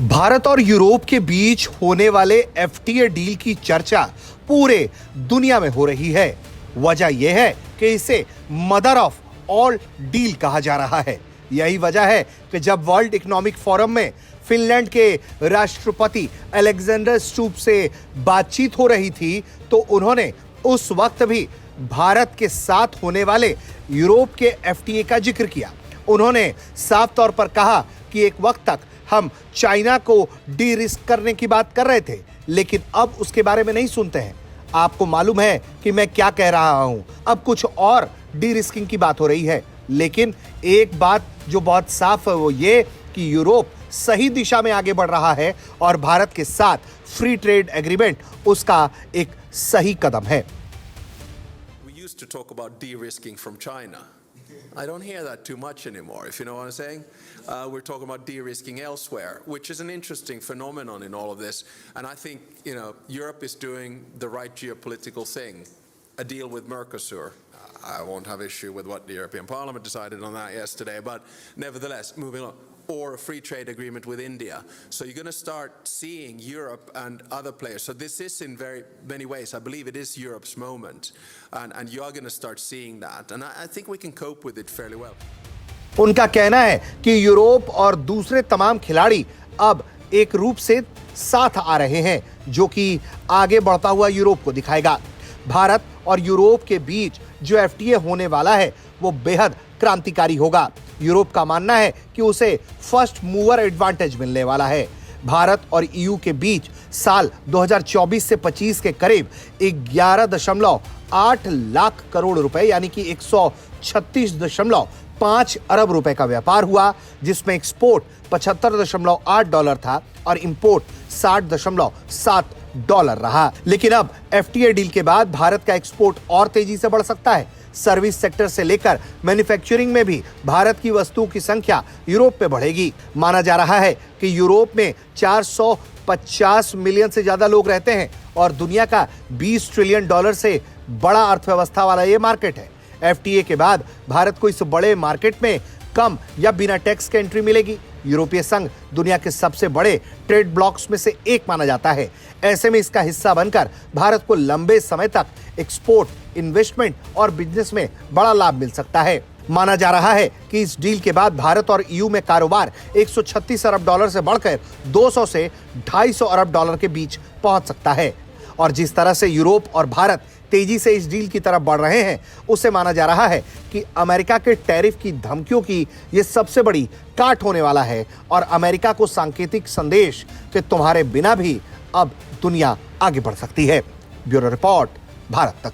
भारत और यूरोप के बीच होने वाले एफटीए डील की चर्चा पूरे दुनिया में हो रही है। वजह यह है कि इसे मदर ऑफ ऑल डील कहा जा रहा है। यही वजह है कि जब वर्ल्ड इकोनॉमिक फोरम में फिनलैंड के राष्ट्रपति अलेक्जेंडर स्टुप से बातचीत हो रही थी तो उन्होंने उस वक्त भी भारत के साथ होने वाले यूरोप के एफटीए का जिक्र किया। उन्होंने साफ तौर पर कहा कि एक वक्त तक हम चाइना को डी रिस्क करने की बात कर रहे थे, लेकिन अब उसके बारे में नहीं सुनते हैं। आपको मालूम है कि मैं क्या कह रहा हूं। अब कुछ और डी रिस्किंग की बात हो रही है, लेकिन एक बात जो बहुत साफ है वो ये कि यूरोप सही दिशा में आगे बढ़ रहा है और भारत के साथ फ्री ट्रेड एग्रीमेंट उसका एक सही कदम है। We used to talk about de-risking from China. I don't hear that too much anymore, if you know what I'm saying. We're talking about de-risking elsewhere, which is an interesting phenomenon in all of this. And I think, Europe is doing the right geopolitical thing, a deal with Mercosur. I won't have issue with what the European Parliament decided on that yesterday, but nevertheless, moving on. Or a free trade agreement with India. So you're going to start seeing Europe and other players. So this is in very many ways, I believe it is Europe's moment. And you are going to start seeing that. And I think we can cope with it fairly well. उनका कहना है कि Europe और दूसरे तमाम खिलाड़ी अब एक रूप से साथ आ रहे हैं, जो कि आगे बढ़ता हुआ यूरोप को दिखाएगा। भारत और यूरोप के बीच जो एफटीए होने वाला है वो बेहद क्रांतिकारी होगा। यूरोप का मानना है कि उसे फर्स्ट मूवर एडवांटेज मिलने वाला है। भारत और ईयू के बीच साल 2024 से 25 के करीब 11.8 लाख करोड़ रुपए यानी कि 136.5 अरब रुपए का व्यापार हुआ, जिसमें एक्सपोर्ट $75.8 था और इंपोर्ट $60.7 रहा। लेकिन अब एफटीए डील के बाद भारत का एक्सपोर्ट और तेजी से बढ़ सकता है। सर्विस सेक्टर से लेकर मैन्युफैक्चरिंग में भी भारत की वस्तुओं की संख्या यूरोप में बढ़ेगी। माना जा रहा है कि यूरोप में 450 मिलियन से ज्यादा लोग रहते हैं और दुनिया का $20 ट्रिलियन से बड़ा अर्थव्यवस्था वाला ये मार्केट है। एफटीए के बाद भारत को इस बड़े मार्केट में कम या बिना टैक्स के एंट्री मिलेगी। यूरोपीय संघ दुनिया के सबसे बड़े ट्रेड ब्लॉक्स में से एक माना जाता है। ऐसे में इसका हिस्सा बनकर भारत को लंबे समय तक एक्सपोर्ट, इन्वेस्टमेंट और बिजनेस में बड़ा लाभ मिल सकता है। माना जा रहा है कि इस डील के बाद भारत और ईयू में कारोबार $136 अरब से बढ़कर 200 से $250 अरब के बीच पहुंच सकता है। और जिस तरह से यूरोप और भारत तेजी से इस डील की तरफ बढ़ रहे हैं, उससे माना जा रहा है कि अमेरिका के टैरिफ की धमकियों की यह सबसे बड़ी काट होने वाला है और अमेरिका को सांकेतिक संदेश कि तुम्हारे बिना भी अब दुनिया आगे बढ़ सकती है। ब्यूरो रिपोर्ट, भारत तक।